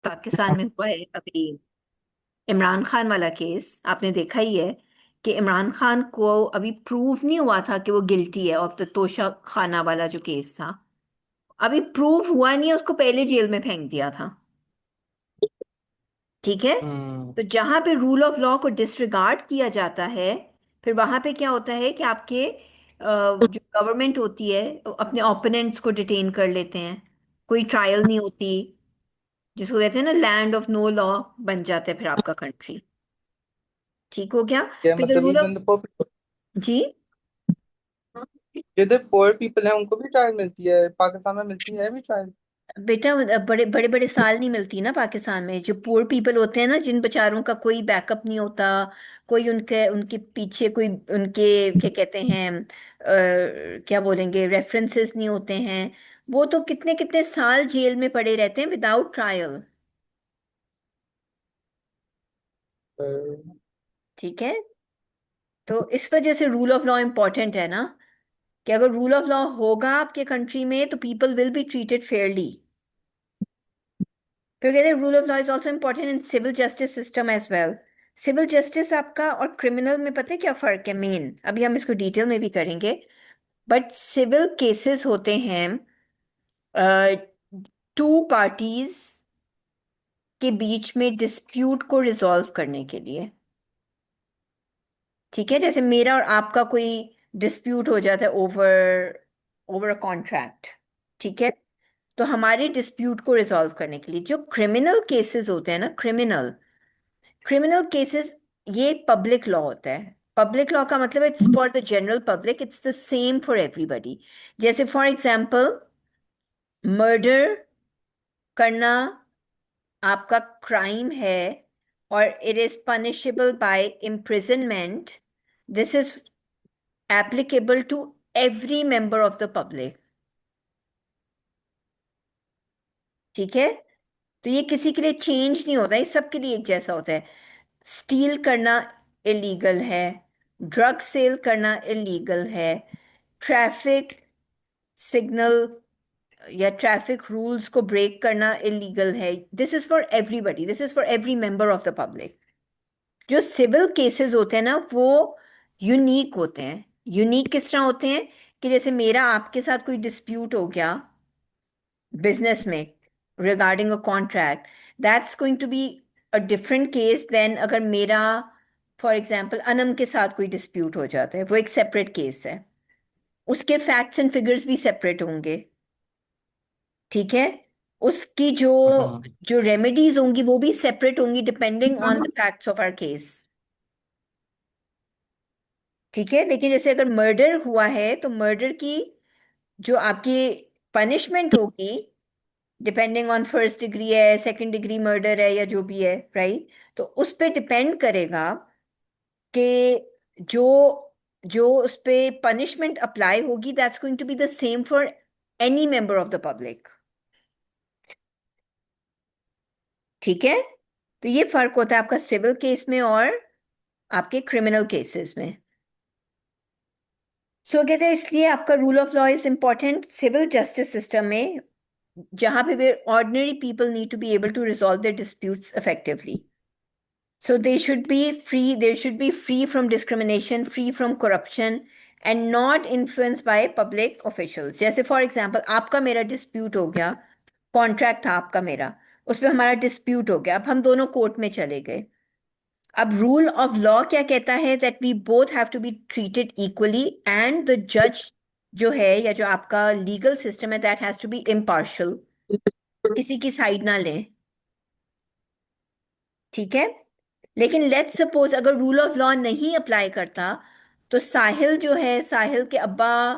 पाकिस्तान में हुआ है अभी इमरान खान वाला केस, आपने देखा ही है कि इमरान खान को अभी प्रूव नहीं हुआ था कि वो गिल्टी है ऑफ द तोशा खाना वाला जो केस था। अभी प्रूव हुआ नहीं है, उसको पहले जेल में फेंक दिया था। ठीक है। हम्म। तो जहां पे रूल ऑफ लॉ को डिसरिगार्ड किया जाता है, फिर वहां पे क्या होता है कि आपके जो गवर्नमेंट होती है अपने ओपोनेंट्स को डिटेन कर लेते हैं। कोई ट्रायल नहीं होती, जिसको कहते हैं ना लैंड ऑफ नो लॉ बन जाता है फिर आपका कंट्री। ठीक हो गया। क्या फिर द मतलब रूल ऑफ इवन द पोर, जी। जो पोर पीपल है उनको भी ट्रायल मिलती है, पाकिस्तान में मिलती है भी ट्रायल? बेटा बड़े बड़े बड़े साल नहीं मिलती ना पाकिस्तान में। जो पुअर पीपल होते हैं ना, जिन बेचारों का कोई बैकअप नहीं होता, कोई उनके उनके पीछे कोई उनके क्या कहते हैं क्या बोलेंगे रेफरेंसेस नहीं होते हैं, वो तो कितने कितने साल जेल में पड़े रहते हैं विदाउट ट्रायल। ठीक है। तो इस वजह से रूल ऑफ लॉ इम्पोर्टेंट है ना, कि अगर रूल ऑफ लॉ होगा आपके कंट्री में तो people will be treated fairly. फिर कहते हैं rule of law is also important in civil justice system as well. Civil justice आपका और क्रिमिनल में पता है क्या फर्क है मेन, अभी हम इसको डिटेल में भी करेंगे। बट सिविल केसेस होते हैं टू पार्टीज के बीच में डिस्प्यूट को रिजॉल्व करने के लिए। ठीक है। जैसे मेरा और आपका कोई डिस्प्यूट हो जाता है ओवर ओवर अ कॉन्ट्रैक्ट। ठीक है। तो हमारे डिस्प्यूट को रिजॉल्व करने के लिए जो क्रिमिनल केसेस होते हैं ना, क्रिमिनल क्रिमिनल केसेस, ये पब्लिक लॉ होता है। पब्लिक लॉ का मतलब it's for the general public, it's the same for everybody. जैसे फॉर एग्जांपल मर्डर करना आपका क्राइम है और it is punishable by imprisonment. This is applicable to every member of the public. ठीक है। तो ये किसी के लिए चेंज नहीं होता, ये सबके लिए एक जैसा होता है। स्टील करना इलीगल है, ड्रग सेल करना इलीगल है, ट्रैफिक सिग्नल या ट्रैफिक रूल्स को ब्रेक करना इलीगल है। This is for everybody, this is for every member of the public. जो सिविल केसेस होते हैं ना वो यूनिक होते हैं। यूनिक किस तरह होते हैं कि जैसे मेरा आपके साथ कोई डिस्प्यूट हो गया बिजनेस में regarding a contract, that's going to be a different case then अगर मेरा फॉर एग्जाम्पल अनम के साथ कोई डिस्प्यूट हो जाता है, वो एक सेपरेट केस है। उसके फैक्ट्स एंड फिगर्स भी सेपरेट होंगे। ठीक है। उसकी जो हाँ। जो रेमेडीज होंगी वो भी सेपरेट होंगी depending on the facts of our case. ठीक है। लेकिन जैसे अगर मर्डर हुआ है तो मर्डर की जो आपकी पनिशमेंट होगी डिपेंडिंग ऑन फर्स्ट डिग्री है, सेकंड डिग्री मर्डर है या जो भी है, राइट। तो उस पे डिपेंड करेगा कि जो जो उस पे पनिशमेंट अप्लाई होगी that's going to be the same for any member of the public. ठीक है। तो ये फर्क होता है आपका सिविल केस में और आपके क्रिमिनल केसेस में। सो कहते हैं इसलिए आपका rule of law is important civil justice system में, जहां पे भी ordinary people need to be able to resolve their disputes effectively. So they should be free, they should be free from discrimination, free from corruption, and not influenced by public officials. जैसे for example आपका मेरा dispute हो गया, contract था आपका मेरा, उस पर हमारा डिस्प्यूट हो गया, अब हम दोनों कोर्ट में चले गए। अब रूल ऑफ लॉ क्या कहता है that we both have to be treated equally and the जज जो है या जो आपका लीगल सिस्टम है that has to be impartial, किसी की साइड ना लें। ठीक है। लेकिन लेट्स सपोज अगर रूल ऑफ लॉ नहीं अप्लाई करता, तो साहिल जो है, साहिल के अब्बा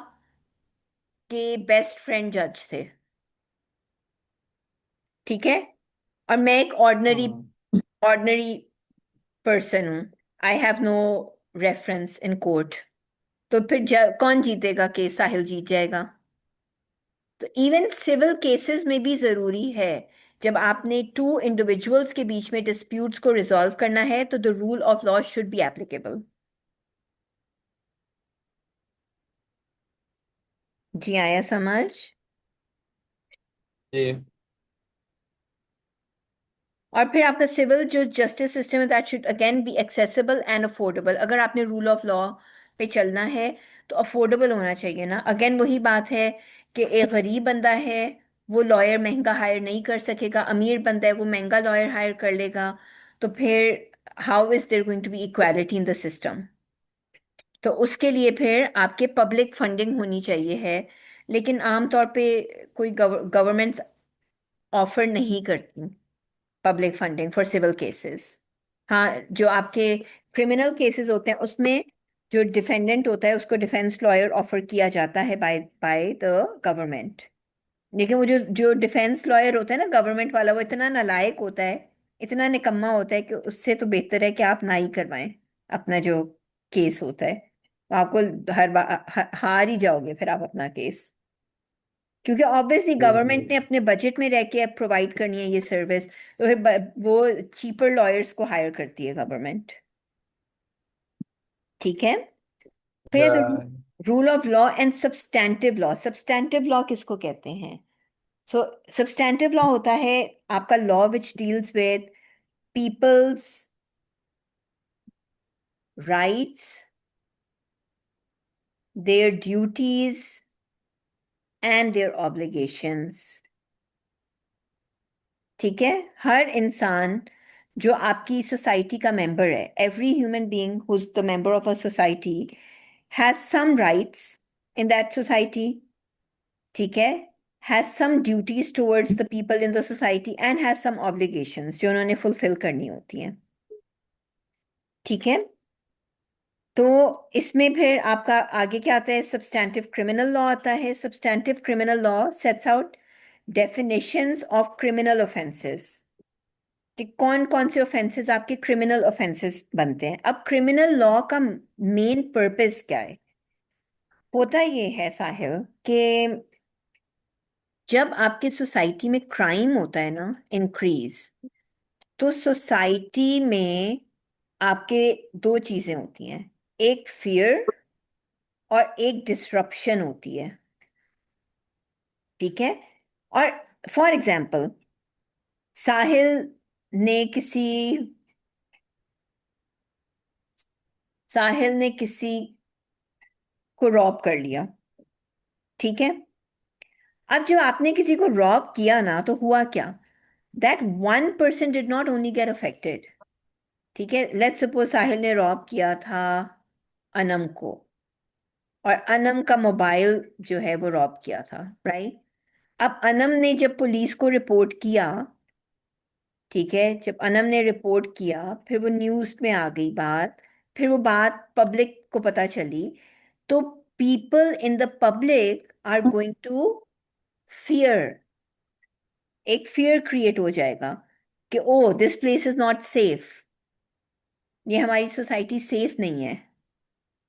के बेस्ट फ्रेंड जज थे। ठीक है। और मैं एक ऑर्डिनरी हम्म। ऑर्डिनरी पर्सन हूं, I have no reference in court. तो फिर कौन जीतेगा? केस साहिल जीत जाएगा। तो इवन सिविल केसेस में भी जरूरी है, जब आपने टू इंडिविजुअल्स के बीच में डिस्प्यूट्स को रिजॉल्व करना है तो the rule of law should be applicable. जी आया समझ? जी। और फिर आपका सिविल जो जस्टिस सिस्टम है, that should again be accessible and affordable. अगर आपने रूल ऑफ लॉ पे चलना है तो अफोर्डेबल होना चाहिए ना। अगेन वही बात है कि एक गरीब बंदा है, वो लॉयर महंगा हायर नहीं कर सकेगा, अमीर बंदा है वो महंगा लॉयर हायर कर लेगा। तो फिर how is there going to be equality in the system? तो उसके लिए फिर आपके पब्लिक फंडिंग होनी चाहिए है। लेकिन आमतौर पे कोई गवर्नमेंट्स ऑफर नहीं करती public funding for civil cases. हाँ, जो आपके क्रिमिनल केसेस होते हैं उसमें जो डिफेंडेंट होता है उसको डिफेंस लॉयर ऑफर किया जाता है बाय बाय द गवर्नमेंट। लेकिन वो जो जो डिफेंस लॉयर होता है ना गवर्नमेंट वाला, वो इतना नालायक होता है, इतना निकम्मा होता है कि उससे तो बेहतर है कि आप ना ही करवाएं अपना जो केस होता है। तो आपको हर बार हार ही जाओगे फिर आप अपना केस, क्योंकि ऑब्वियसली गवर्नमेंट ने अपने बजट में रह के प्रोवाइड करनी है ये सर्विस। तो फिर वो चीपर लॉयर्स को हायर करती है गवर्नमेंट। ठीक है। फिर Right. Rule of law and substantive law. Substantive law किसको कहते हैं? सो सब्सटैंटिव लॉ होता है आपका law which deals with people's rights, their duties and their obligations. ठीक है। हर इंसान जो आपकी सोसाइटी का मेंबर है, every human being who is the member of a society has some rights in that society. ठीक है। Has some duties towards the people in the society and has some obligations जो उन्होंने fulfil करनी होती हैं। ठीक है। तो इसमें फिर आपका आगे क्या आता है? सब्सटैंटिव क्रिमिनल लॉ आता है। Substantive criminal law sets out definitions of criminal offences कि कौन कौन से ऑफेंसेस आपके क्रिमिनल ऑफेंसेस बनते हैं। अब क्रिमिनल लॉ का मेन पर्पस क्या है? होता ये है साहिल कि जब आपके सोसाइटी में क्राइम होता है ना इंक्रीज, तो सोसाइटी में आपके दो चीजें होती हैं, एक फियर और एक डिसरप्शन होती है। ठीक है। और फॉर एग्जाम्पल साहिल ने किसी साहिल ने किसी को रॉब कर लिया। ठीक है। अब जब आपने किसी को रॉब किया ना तो हुआ क्या? That 1% did not only get affected. ठीक है। लेट्स सपोज साहिल ने रॉब किया था अनम को, और अनम का मोबाइल जो है वो रॉब किया था, राइट? अब अनम ने जब पुलिस को रिपोर्ट किया, ठीक है, जब अनम ने रिपोर्ट किया फिर वो न्यूज़ में आ गई बात, फिर वो बात पब्लिक को पता चली, तो people in the public are going to fear. एक फियर क्रिएट हो जाएगा कि oh this place is not safe, ये हमारी सोसाइटी सेफ नहीं है।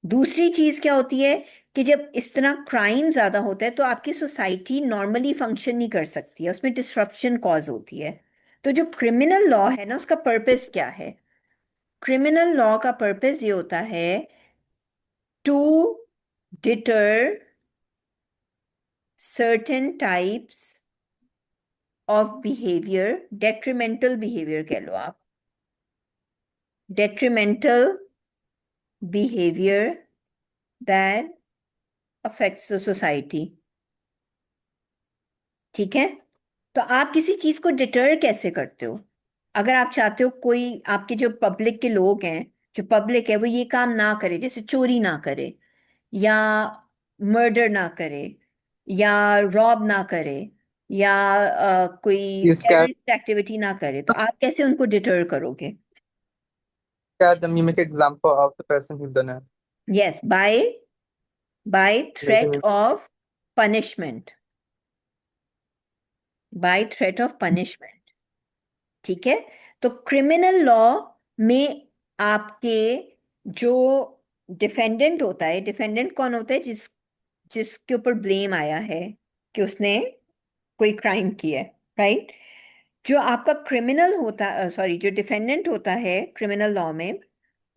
दूसरी चीज क्या होती है कि जब इस तरह क्राइम ज्यादा होता है तो आपकी सोसाइटी नॉर्मली फंक्शन नहीं कर सकती है, उसमें डिस्रप्शन कॉज होती है। तो जो क्रिमिनल लॉ है ना उसका पर्पस क्या है? क्रिमिनल लॉ का पर्पस ये होता है to deter certain types of behaviour, detrimental behaviour कह लो आप, detrimental behavior that affects the society। ठीक है। तो आप किसी चीज को डिटर कैसे करते हो? अगर आप चाहते हो कोई आपके जो पब्लिक के लोग हैं, जो पब्लिक है वो ये काम ना करे, जैसे चोरी ना करे, या मर्डर ना करे, या रॉब ना करे, या कोई Yes, टेररिस्ट एक्टिविटी ना करे, तो आप कैसे उनको डिटर करोगे? can you make an example of the person who's done it? Yes, by threat Like, of punishment, by threat of punishment. ठीक है। तो क्रिमिनल लॉ में आपके जो डिफेंडेंट होता है, डिफेंडेंट कौन होता है? जिसके ऊपर ब्लेम आया है कि उसने कोई क्राइम किया है, राइट? जो आपका क्रिमिनल होता, सॉरी, जो डिफेंडेंट होता है क्रिमिनल लॉ में,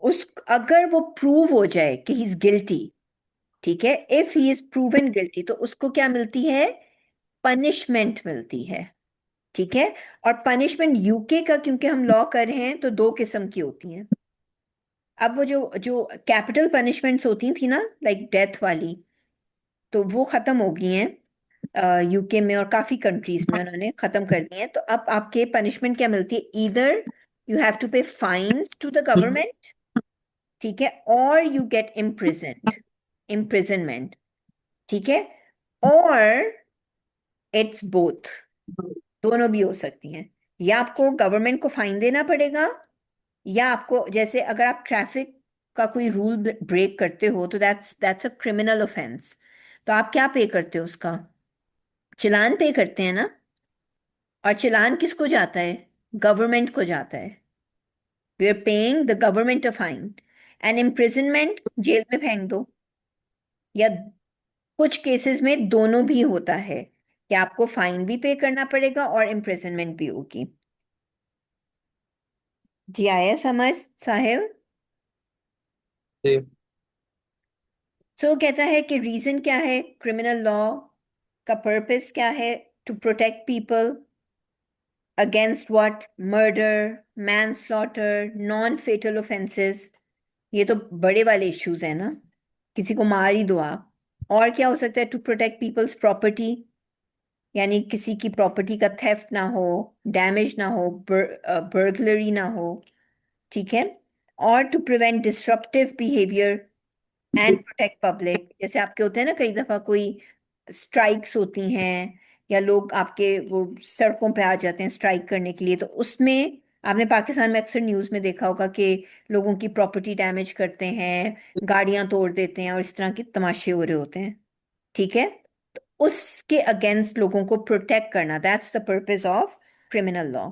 उस अगर वो प्रूव हो जाए कि ही इज गिल्टी, ठीक है, if he is proven guilty, तो उसको क्या मिलती है? पनिशमेंट मिलती है। ठीक है। और पनिशमेंट यूके का क्योंकि हम लॉ कर रहे हैं तो दो किस्म की होती हैं। अब वो जो जो कैपिटल पनिशमेंट्स होती थी ना, लाइक डेथ वाली, तो वो खत्म हो गई हैं यूके में, और काफी कंट्रीज में उन्होंने खत्म कर दी हैं। तो अब आपके पनिशमेंट क्या मिलती है? ईदर यू हैव टू पे फाइन्स टू द गवर्नमेंट, ठीक है, और यू गेट इम्प्रिजनमेंट, ठीक है, और इट्स बोथ, दोनों भी हो सकती हैं। या आपको गवर्नमेंट को फाइन देना पड़ेगा, या आपको, जैसे अगर आप ट्रैफिक का कोई रूल ब्रेक करते हो तो दैट्स अ क्रिमिनल ऑफेंस, तो आप क्या पे करते हो उसका? चालान पे करते हैं ना। और चालान किसको जाता है? गवर्नमेंट को जाता है। We are paying the government a fine. And imprisonment, जेल में फेंक दो। या कुछ केसेस में दोनों भी होता है कि आपको फाइन भी पे करना पड़ेगा और इम्प्रिजनमेंट भी होगी। जी आया समझ, साहिल? जी। सो कहता है कि रीजन क्या है क्रिमिनल लॉ का? पर्पस क्या है? To protect people against what? Murder, manslaughter, non fatal offences. ये तो बड़े वाले इश्यूज हैं ना, किसी को मार ही दो आप। और क्या हो सकता है? टू प्रोटेक्ट पीपल्स प्रॉपर्टी, यानी किसी की प्रॉपर्टी का थेफ्ट ना हो, डैमेज ना हो, बर्गलरी ना हो, ठीक है। और to prevent disruptive behaviour and protect public. जैसे आपके होते हैं ना, कई दफा कोई स्ट्राइक्स होती हैं, या लोग आपके वो सड़कों पे आ जाते हैं स्ट्राइक करने के लिए, तो उसमें आपने पाकिस्तान में अक्सर न्यूज़ में देखा होगा कि लोगों की प्रॉपर्टी डैमेज करते हैं, गाड़ियां तोड़ देते हैं, और इस तरह के तमाशे हो रहे होते हैं, ठीक है। तो उसके अगेंस्ट लोगों को प्रोटेक्ट करना, that's the purpose of criminal law,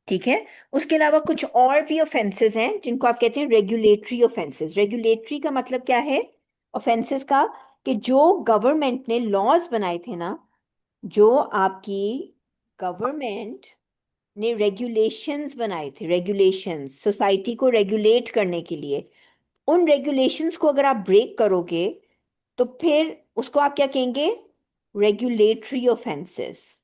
ठीक है। उसके अलावा कुछ और भी ऑफेंसेस हैं जिनको आप कहते हैं रेगुलेटरी ऑफेंसेस। रेगुलेटरी का मतलब क्या है ऑफेंसेस का? कि जो गवर्नमेंट ने लॉज बनाए थे ना, जो आपकी गवर्नमेंट ने रेगुलेशंस बनाए थे, रेगुलेशंस सोसाइटी को रेगुलेट करने के लिए, उन रेगुलेशंस को अगर आप ब्रेक करोगे तो फिर उसको आप क्या कहेंगे? Regulatory offences.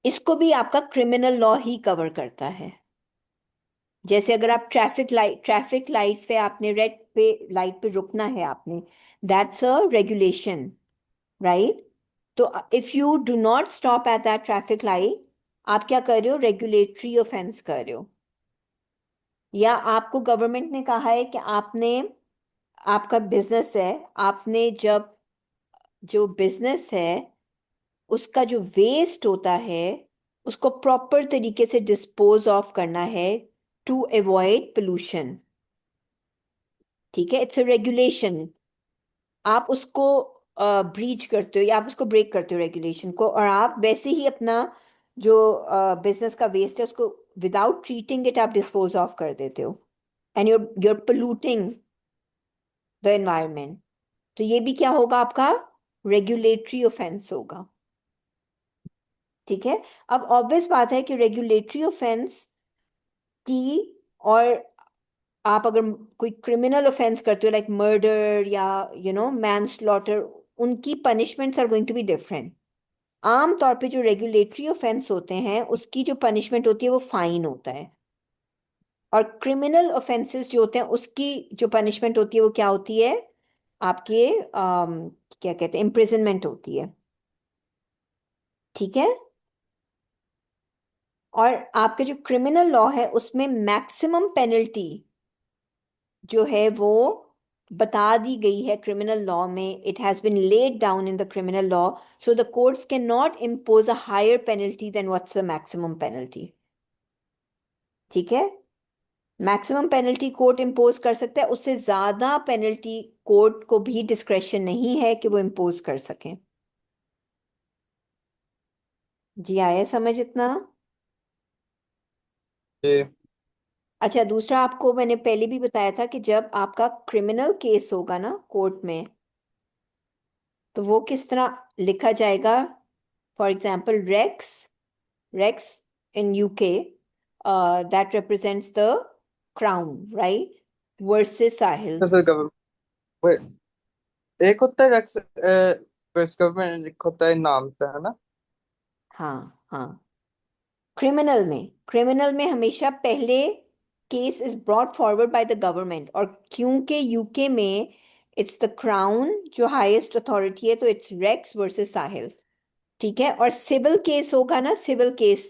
इसको भी आपका क्रिमिनल लॉ ही कवर करता है। जैसे अगर आप ट्रैफिक लाइट पे, आपने रेड पे लाइट पे रुकना है आपने, दैट्स अ रेगुलेशन, राइट? तो if you do not stop at that traffic light, आप क्या कर रहे हो? रेगुलेटरी ऑफेंस कर रहे हो। या आपको गवर्नमेंट ने कहा है कि आपने, आपका बिजनेस है, आपने जब, जो बिजनेस है उसका जो वेस्ट होता है उसको प्रॉपर तरीके से डिस्पोज ऑफ करना है, टू अवॉइड पोल्यूशन, ठीक है। It's a regulation. आप उसको ब्रीच करते हो या आप उसको ब्रेक करते हो रेगुलेशन को, और आप वैसे ही अपना जो बिजनेस का वेस्ट है उसको विदाउट ट्रीटिंग इट आप डिस्पोज ऑफ कर देते हो, and you're polluting the environment. तो ये भी क्या होगा आपका? रेगुलेटरी ऑफेंस होगा, ठीक है। अब ऑब्वियस बात है कि रेगुलेटरी ऑफेंस की, और आप अगर कोई क्रिमिनल ऑफेंस करते हो लाइक मर्डर या मैन स्लॉटर, उनकी punishments are going to be different. आम तौर पे जो रेगुलेटरी ऑफेंस होते हैं उसकी जो पनिशमेंट होती है वो फाइन होता है, और क्रिमिनल ऑफेंसेस जो होते हैं उसकी जो पनिशमेंट होती है वो क्या होती है? आपके क्या कहते हैं, इम्प्रिजनमेंट होती है, ठीक है। और आपके जो क्रिमिनल लॉ है उसमें मैक्सिमम पेनल्टी जो है वो बता दी गई है क्रिमिनल लॉ में। It has been laid down in the criminal law, so the courts can not impose a higher penalty than what's the maximum penalty, ठीक है। मैक्सिमम पेनल्टी कोर्ट इम्पोज कर सकता है, उससे ज्यादा पेनल्टी कोर्ट को भी डिस्क्रेशन नहीं है कि वो इम्पोज कर सकें। जी आया समझ इतना? जी। अच्छा, दूसरा आपको मैंने पहले भी बताया था कि जब आपका क्रिमिनल केस होगा ना कोर्ट में, तो वो किस तरह लिखा जाएगा? For example Rex, Rex in UK, that represents the crown, right, versus Sahil. जैसे गवर्नमेंट एक होता है रक्स गवर्नमेंट, एक होता है नाम से, है ना? हाँ हाँ। क्रिमिनल में हमेशा पहले case is brought forward by the government, और क्योंकि यूके में इट्स द क्राउन जो हाईएस्ट अथॉरिटी है, तो इट्स रेक्स वर्सेस साहिल। ठीक है, और सिविल केस होगा ना, सिविल केस,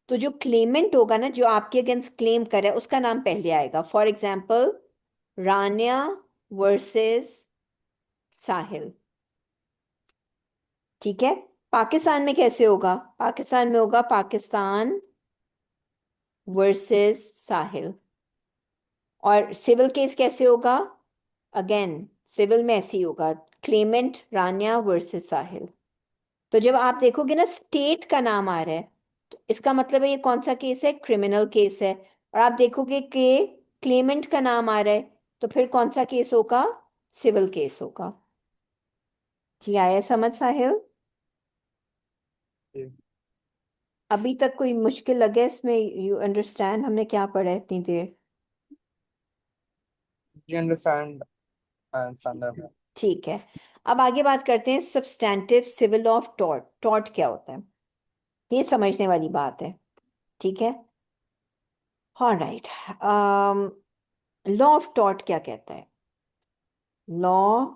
तो जो क्लेमेंट होगा ना, जो आपके अगेंस्ट क्लेम करे, उसका नाम पहले आएगा। फॉर एग्जाम्पल, रानिया वर्सेस साहिल। ठीक है। पाकिस्तान में कैसे होगा? पाकिस्तान में होगा पाकिस्तान वर्सेस साहिल। और सिविल केस कैसे होगा? अगेन सिविल में ऐसे ही होगा, क्लेमेंट रानिया वर्सेस साहिल। तो जब आप देखोगे ना स्टेट का नाम आ रहा है, तो इसका मतलब है ये कौन सा केस है? क्रिमिनल केस है। और आप देखोगे कि क्लेमेंट का नाम आ रहा है, तो फिर कौन सा केस होगा? सिविल केस होगा। जी आया समझ साहिल? जी। अभी तक कोई मुश्किल लगे इसमें? यू अंडरस्टैंड हमने क्या पढ़ा है इतनी देर? जी अंडरस्टैंड। अंडरस्टैंड। ठीक है। अब आगे बात करते हैं substantive civil of tort. Tort क्या होता है, ये समझने वाली बात है। ठीक है। हाँ राइट। लॉ ऑफ टॉर्ट क्या कहता है? लॉ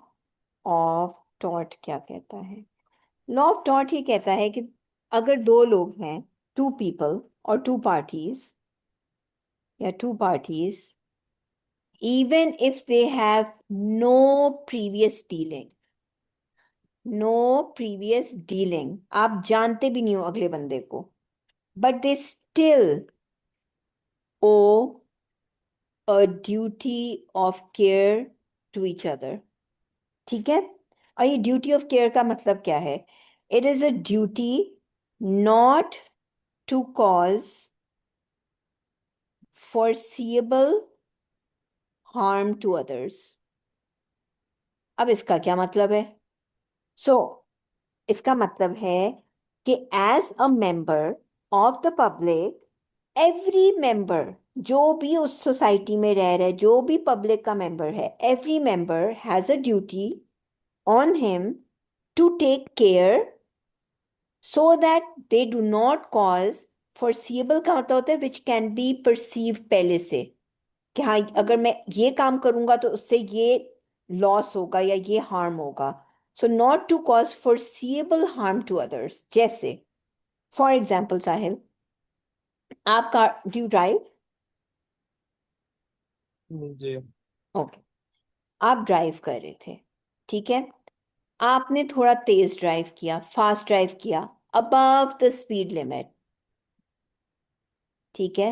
ऑफ टॉर्ट क्या कहता है? लॉ ऑफ टॉर्ट ये कहता है कि अगर दो लोग हैं, टू पीपल और टू पार्टीज, या two parties, even if they have no previous dealing, no previous dealing, आप जानते भी नहीं हो अगले बंदे को, but they still owe a duty of care to each other. ठीक है। और ये ड्यूटी ऑफ केयर का मतलब क्या है? It is a duty not to cause foreseeable harm to others। अब इसका क्या मतलब है? सो इसका मतलब है कि as a member of the public, every member, जो भी उस सोसाइटी में रह रहा है, जो भी पब्लिक का मेंबर है, every member has a duty on him to take care so that they do not cause, foreseeable का मतलब होता है विच कैन बी परसीव, पहले से, कि हाँ अगर मैं ये काम करूंगा तो उससे ये लॉस होगा या ये हार्म होगा। So not to cause foreseeable harm to others. जैसे फॉर एग्जाम्पल साहिल, आप कार, डू यू ड्राइव? जी। ओके। आप ड्राइव कर रहे थे, ठीक है, आपने थोड़ा तेज ड्राइव किया, फास्ट ड्राइव किया, अबव द स्पीड लिमिट। ठीक है।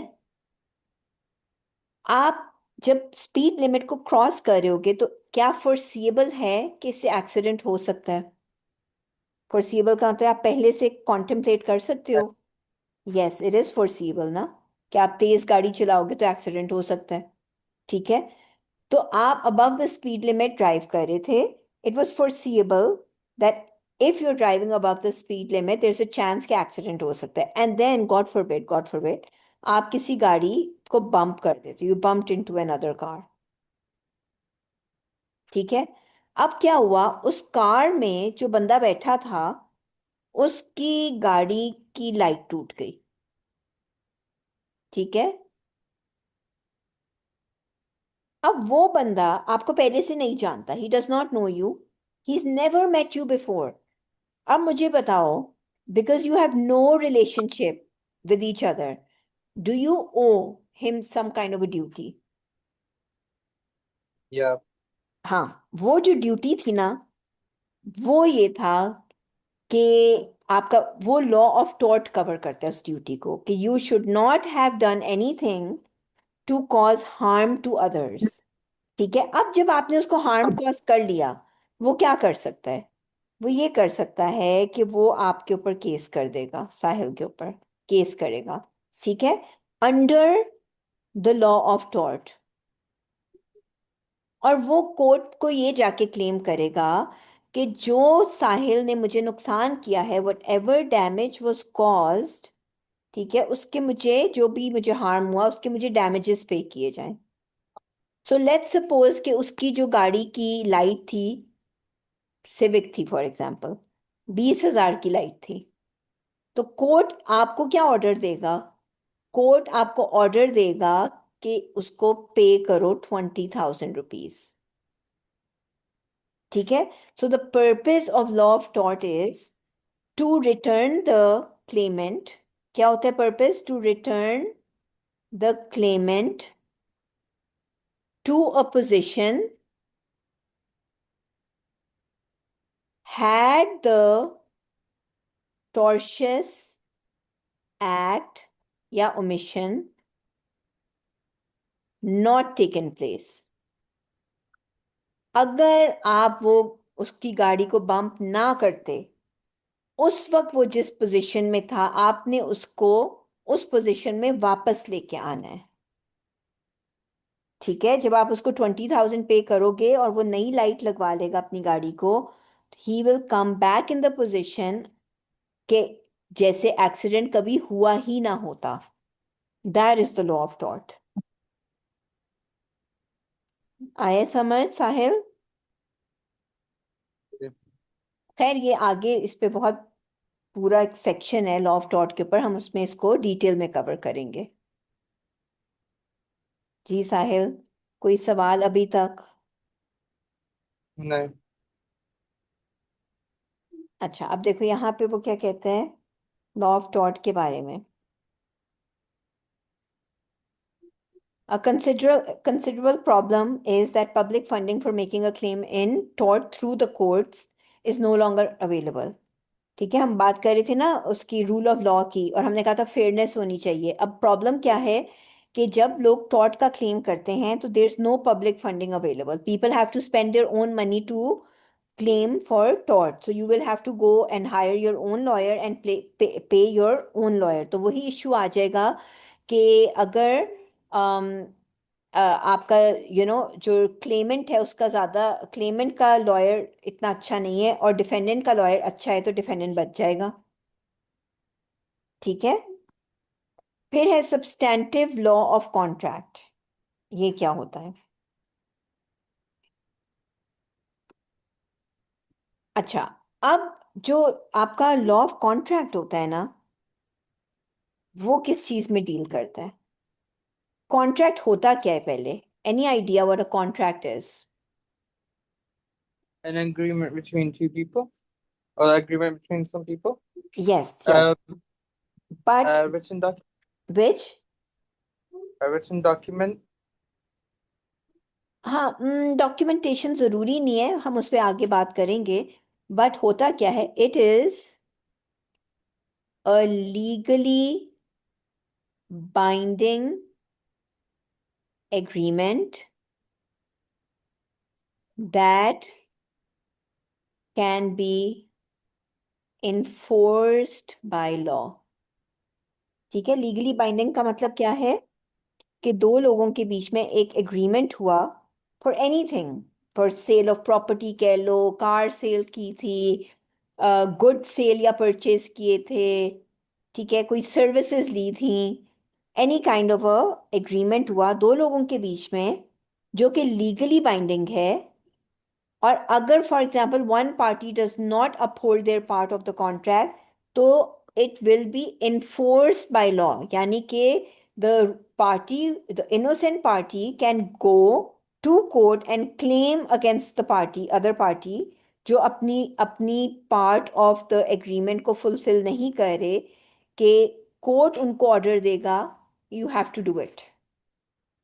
आप जब स्पीड लिमिट को क्रॉस कर रहे होगे, तो क्या फोर्सिएबल है कि इससे एक्सीडेंट हो सकता है? फोर्सिएबल का मतलब आप पहले से कॉन्टेम्पलेट कर सकते हो। यस इट इज फोर्सिएबल ना, कि आप तेज गाड़ी चलाओगे तो एक्सीडेंट हो सकता है। ठीक है। तो आप above the speed limit drive कर रहे थे, it was foreseeable that if you are driving above the speed limit there is a chance कि एक्सीडेंट हो सकता है, एंड देन गॉड फॉरबिड आप किसी गाड़ी को बम्प कर देते, you bumped into another car. ठीक है। अब क्या हुआ, उस कार में जो बंदा बैठा था, उसकी गाड़ी की लाइट टूट गई। ठीक है। अब वो बंदा आपको पहले से नहीं जानता, he does not know you, he is never met you before. अब मुझे बताओ, because you have no relationship with each other, do you owe him some kind of a duty? Yeah. हाँ, वो जो ड्यूटी थी ना, वो ये था कि आपका वो लॉ ऑफ टॉर्ट कवर करता है उस ड्यूटी को, कि you should not have done anything to cause harm to others. ठीक है। अब जब आपने उसको हार्म कॉज कर लिया, वो क्या कर सकता है? वो ये कर सकता है कि वो आपके ऊपर केस कर देगा, साहिल के ऊपर केस करेगा। ठीक है। Under the law of tort. और वो कोर्ट को ये जाके क्लेम करेगा कि जो साहिल ने मुझे नुकसान किया है, what ever damage was caused, ठीक है, उसके मुझे जो भी मुझे हार्म हुआ उसके मुझे डैमेजेस पे किए जाएं। सो लेट्स सपोज कि उसकी जो गाड़ी की लाइट थी, सिविक थी फॉर एग्जाम्पल, 20,000 की लाइट थी। तो कोर्ट आपको क्या ऑर्डर देगा? कोर्ट आपको ऑर्डर देगा कि उसको पे करो 20,000 रुपीज। ठीक है। So the purpose of law of tort is to return the claimant. क्या होता है पर्पस? To return the claimant to a position had the tortious act या omission not taken place। अगर आप वो उसकी गाड़ी को बम्प ना करते, उस वक्त वो जिस पोजीशन में था आपने उसको उस पोजीशन में वापस लेके आना है। ठीक है। जब आप उसको 20,000 पे करोगे और वो नई लाइट लगवा लेगा अपनी गाड़ी को, he will come back in the position के जैसे एक्सीडेंट कभी हुआ ही ना होता। That is the law of tort. आए समझ साहिल? खैर ये आगे इस पे बहुत पूरा एक सेक्शन है लॉ ऑफ टॉर्ट के ऊपर, हम उसमें इसको डिटेल में कवर करेंगे। जी साहिल, कोई सवाल अभी तक? नहीं। अच्छा, अब देखो यहाँ पे वो क्या कहते हैं लॉ ऑफ टॉर्ट के बारे में। A considerable problem is that public funding for making a claim in tort through the courts is no longer available। ठीक है, हम बात कर रहे थे ना उसकी रूल ऑफ लॉ की, और हमने कहा था फेयरनेस होनी चाहिए। अब प्रॉब्लम क्या है कि जब लोग टॉर्ट का क्लेम करते हैं तो there is no public funding available. People have to spend their own money to claim for tort, so you will have to go and hire your own lawyer and pay your own lawyer। तो वही issue आ जाएगा कि अगर आपका जो Clement है उसका ज़्यादा, क्लेमेंट का लॉयर इतना अच्छा नहीं है और डिफेंडेंट का लॉयर अच्छा है, तो डिफेंडेंट बच जाएगा। ठीक है। फिर है सब्सटैंटिव लॉ ऑफ कॉन्ट्रैक्ट। ये क्या होता है? अच्छा, अब जो आपका लॉ ऑफ कॉन्ट्रैक्ट होता है ना, वो किस चीज में डील करता है? कॉन्ट्रैक्ट होता क्या है पहले? Any idea what a contract is? An agreement between two people, or agreement between some people. Yes yes, Uh, but which? a written document. हाँ, डॉक्यूमेंटेशन जरूरी नहीं है, हम उस पर आगे बात करेंगे। बट होता क्या है, it is a legally binding agreement that can be enforced bye law. ठीक है, लीगली बाइंडिंग का मतलब क्या है कि दो लोगों के बीच में एक एग्रीमेंट हुआ for anything, for sale of property कह लो, कार सेल की थी, गुड सेल या परचेज किए थे, ठीक है, कोई सर्विसेज ली थी, any kind of a agreement हुआ दो लोगों के बीच में जो कि लीगली बाइंडिंग है। और अगर for example one party does not uphold their part of the contract, तो it will be enforced by law. यानी कि the party, the innocent party can go to court and claim against the party, other party, जो अपनी अपनी part of the agreement को fulfil नहीं करे, कि कोर्ट उनको ऑर्डर देगा you have to do it.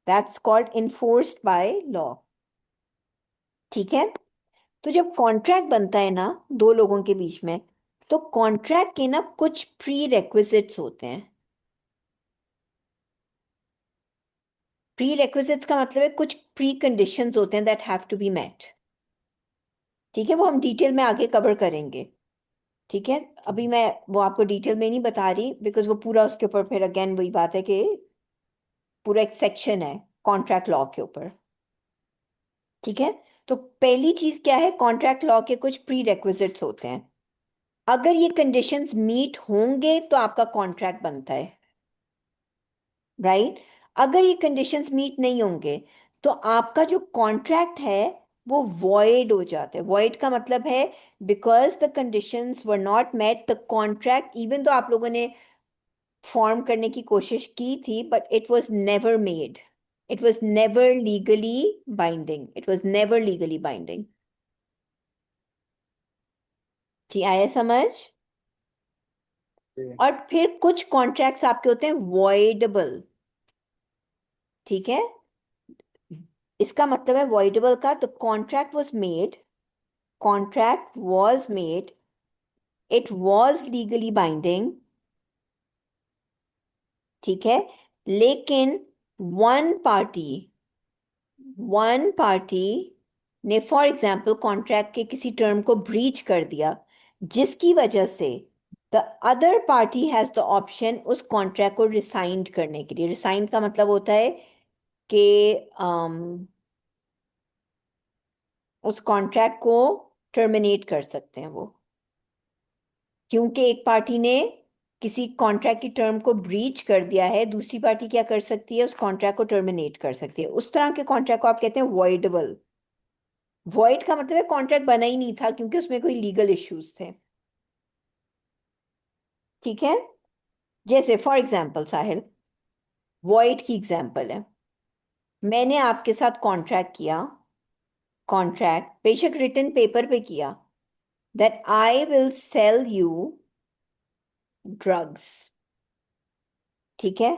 That's called enforced by law. ठीक है। तो जब कॉन्ट्रैक्ट बनता है ना दो लोगों के बीच में, तो कॉन्ट्रैक्ट के ना कुछ प्री रेक्विजिट्स होते हैं। प्री रेक्विजिट्स का मतलब है कुछ प्री कंडीशंस होते हैं that have to be met. ठीक है, वो हम डिटेल में आगे कवर करेंगे। ठीक है, अभी मैं वो आपको डिटेल में नहीं बता रही, बिकॉज वो पूरा उसके ऊपर फिर अगेन वही बात है कि पूरा एक सेक्शन है कॉन्ट्रैक्ट लॉ के ऊपर। ठीक है। तो पहली चीज क्या है, कॉन्ट्रैक्ट लॉ के कुछ प्री रेक्विजिट्स होते हैं। अगर ये कंडीशंस मीट होंगे तो आपका कॉन्ट्रैक्ट बनता है, राइट? अगर ये कंडीशंस मीट नहीं होंगे तो आपका जो कॉन्ट्रैक्ट है वो void हो जाते हैं। void का मतलब है because the conditions were not met, the contract, even though आप लोगों ने फॉर्म करने की कोशिश की थी, but it was never made, it was never legally binding, it was never legally binding। जी आया समझ? जी। और फिर कुछ कॉन्ट्रैक्ट्स आपके होते हैं voidable, ठीक है? इसका मतलब है voidable का, तो contract was made, contract was made, it was legally binding, ठीक है, लेकिन वन पार्टी, वन पार्टी ने फॉर एग्जाम्पल कॉन्ट्रैक्ट के किसी टर्म को ब्रीच कर दिया, जिसकी वजह से the other party has the option उस कॉन्ट्रैक्ट को रिसाइंड करने के लिए। रिसाइंड का मतलब होता है कि उस कॉन्ट्रैक्ट को टर्मिनेट कर सकते हैं वो, क्योंकि एक पार्टी ने किसी कॉन्ट्रैक्ट की टर्म को ब्रीच कर दिया है, दूसरी पार्टी क्या कर सकती है, उस कॉन्ट्रैक्ट को टर्मिनेट कर सकती है। उस तरह के कॉन्ट्रैक्ट को आप कहते हैं वॉइडेबल। वॉइड का मतलब है कॉन्ट्रैक्ट बना ही नहीं था क्योंकि उसमें कोई लीगल इश्यूज थे, ठीक है? जैसे फॉर एग्जाम्पल साहिल, वॉइड की एग्जाम्पल है, मैंने आपके साथ कॉन्ट्रैक्ट किया, कॉन्ट्रैक्ट बेशक रिटन पेपर पे किया, that I will sell you drugs, ठीक है?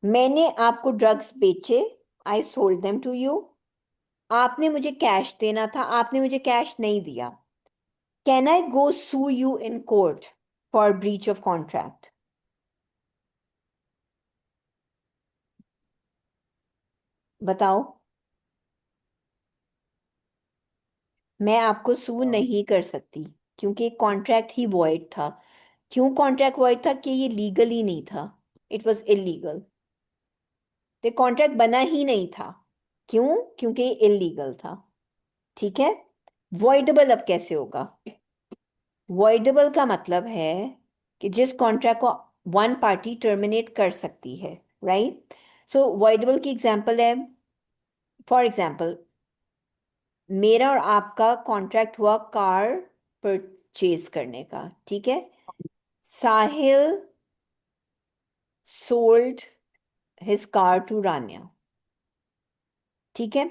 मैंने आपको ड्रग्स बेचे, I sold them to you, आपने मुझे कैश देना था, आपने मुझे कैश नहीं दिया। Can I go sue you in court for breach of contract? बताओ। मैं आपको सू हाँ। नहीं कर सकती क्योंकि कॉन्ट्रैक्ट ही वॉइड था। क्यों कॉन्ट्रैक्ट वॉइड था? कि ये लीगल ही नहीं था, इट वॉज इलीगल, तो कॉन्ट्रैक्ट बना ही नहीं था। क्यों? क्योंकि ये इलीगल था, ठीक है? वॉइडेबल अब कैसे होगा? वॉइडेबल का मतलब है कि जिस कॉन्ट्रैक्ट को वन पार्टी टर्मिनेट कर सकती है, राइट? सो वॉइडेबल की एग्जांपल है, फॉर एग्जांपल मेरा और आपका कॉन्ट्रैक्ट हुआ कार परचेज करने का, ठीक है? Sahil sold his car to Ranya, ठीक है?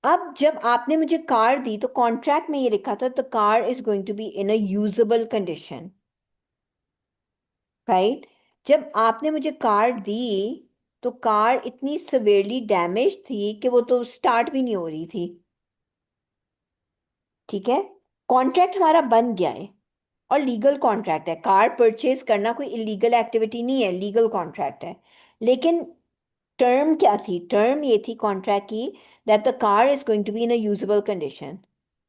अब जब आपने मुझे कार दी तो कॉन्ट्रैक्ट में ये लिखा था the car is going to be in a usable condition, right? जब आपने मुझे कार दी तो कार इतनी सिवियरली डैमेज थी कि वो तो स्टार्ट भी नहीं हो रही थी, ठीक है? कॉन्ट्रैक्ट हमारा बन गया है और लीगल कॉन्ट्रैक्ट है, कार परचेज करना कोई इलीगल एक्टिविटी नहीं है, लीगल कॉन्ट्रैक्ट है। लेकिन टर्म क्या थी? टर्म ये थी कॉन्ट्रैक्ट की that the car is going to be in a usable condition,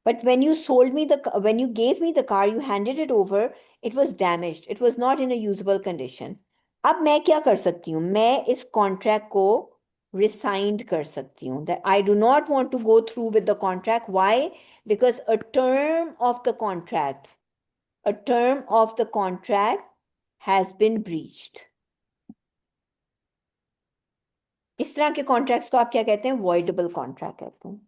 but when you sold me the, when you gave me the car, you handed it over, it was damaged, it was not in a usable condition. अब मैं क्या कर सकती हूँ? मैं इस contract को resigned कर सकती हूँ, that I do not want to go through with the contract. Why? Because a term of the contract, a term of the contract has been breached। इस तरह के कॉन्ट्रैक्ट्स को आप क्या कहते हैं? वॉइडेबल कॉन्ट्रैक्ट कहते हैं।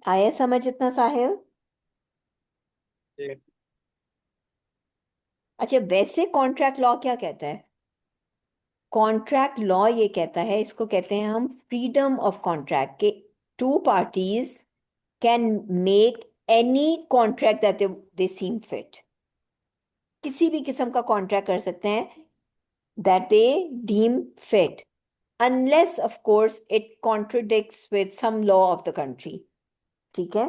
आया समझ इतना साहिल? जी। अच्छा, वैसे कॉन्ट्रैक्ट लॉ क्या कहता है? कॉन्ट्रैक्ट लॉ ये कहता है, इसको कहते हैं हम फ्रीडम ऑफ कॉन्ट्रैक्ट, के two parties can make any contract that they seem fit, किसी भी किस्म का कॉन्ट्रैक्ट कर सकते हैं that they deem fit, unless of course it contradicts with some law of the country, ठीक है?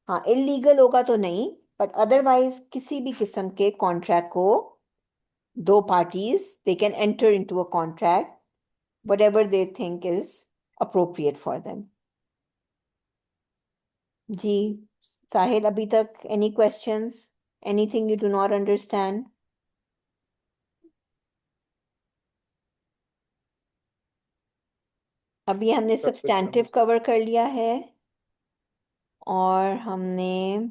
हाँ, इलीगल होगा तो नहीं, बट अदरवाइज किसी भी किस्म के कॉन्ट्रैक्ट को दो parties they can enter into a contract whatever they think is appropriate for them। जी साहिल, अभी तक any questions, anything you do not understand? अभी हमने सब कुछ सब्सटैंटिव समझ। कवर कर लिया है और हमने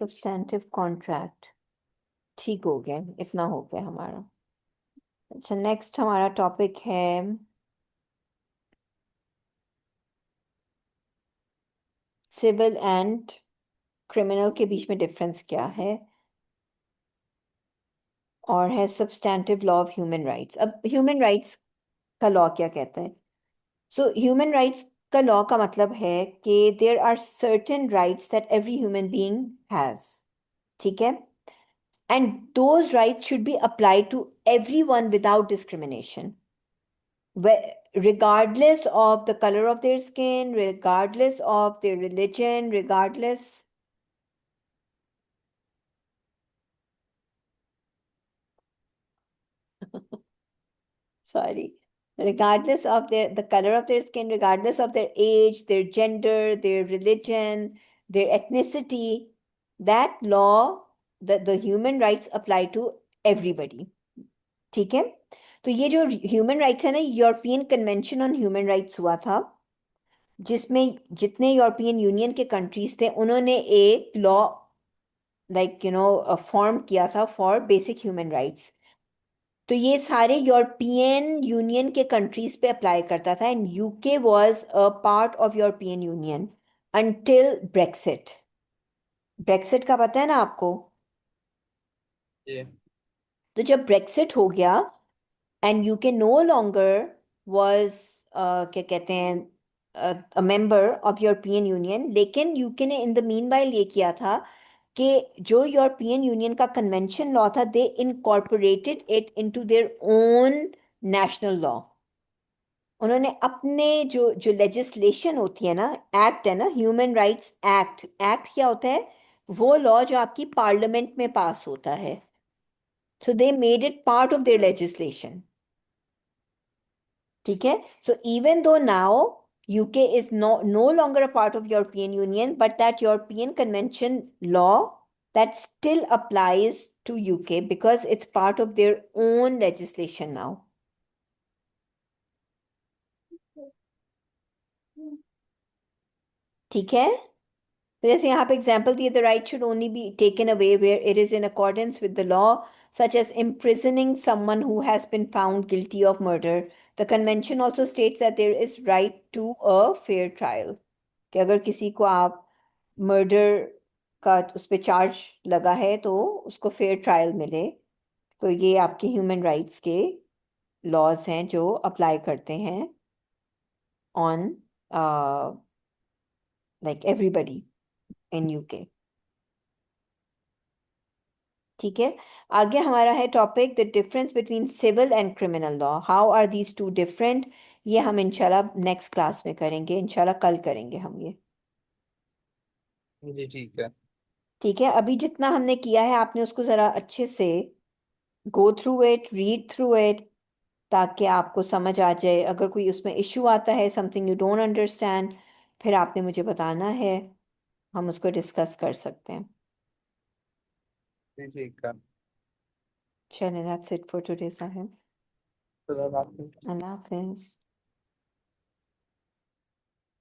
सब्सटेंटिव कॉन्ट्रैक्ट, ठीक हो गया, इतना हो गया हमारा। अच्छा, नेक्स्ट हमारा टॉपिक है सिविल एंड क्रिमिनल के बीच में डिफरेंस क्या है, और है substantive law of human rights. अब ह्यूमन राइट्स का लॉ क्या कहता है? सो ह्यूमन राइट्स का लॉ का मतलब है कि there are certain rights that every human being has, ठीक है, and those rights should be applied to everyone without discrimination, regardless of the color of their skin, regardless of their religion, regardless. Sorry, regardless of the color of their skin, regardless of their age, their gender, their religion, their ethnicity, that law, the human rights apply to everybody. ठीक है? तो ये जो human rights है ना, European convention on human rights हुआ था, जिसमें जितने यूरोपियन यूनियन के कंट्रीज थे उन्होंने एक लॉ फॉर्म किया था फॉर बेसिक ह्यूमन राइट्स। तो ये सारे यूरोपियन यूनियन के कंट्रीज पे अप्लाई करता था, and UK was a part of European union until Brexit. Brexit का पता है ना आपको? ये तो जब ब्रेक्सिट हो गया and UK no longer was, क्या कहते हैं, a member of European Union, लेकिन यूके ने इन द मीनवाइल ये किया था कि जो यूरोपियन यूनियन का कन्वेंशन लॉ था, they incorporated it into their own national law. उन्होंने अपने जो जो लेजिस्लेशन होती है ना, एक्ट है ना, ह्यूमन राइट्स एक्ट, एक्ट क्या होता है? वो लॉ जो आपकी पार्लियामेंट में पास होता है, so they made it part of their legislation. ठीक है? So even though now UK is no longer a part of European Union, but that European convention law that still applies to UK because it's part of their own legislation now. ठीक है? तो जैसे यहाँ पे example दिए, the right should only be taken away where it is in accordance with the law, such as imprisoning someone who has been found guilty of murder. The convention also states that there is right to a fair trial. कि अगर किसी को आप murder का उस पे charge लगा है तो उसको फेयर ट्रायल मिले। तो ये आपके ह्यूमन राइट्स के लॉज हैं जो अप्लाई करते हैं on like everybody in UK. ठीक है? आगे हमारा है topic the difference between civil and criminal law, how are these two different. ये हम इंशाल्लाह नेक्स्ट क्लास में करेंगे, इंशाल्लाह कल करेंगे हम ये। जी ठीक है। ठीक है? अभी जितना हमने किया है आपने उसको ज़रा अच्छे से go through it, read through it, ताकि आपको समझ आ जाए। अगर कोई उसमें इशू आता है, समथिंग यू डोंट अंडरस्टैंड, फिर आपने मुझे बताना है, हम उसको डिस्कस कर सकते हैं। जी ठीक है। चलिए, that's it for today Sahib. तो अल्लाह हाफिज।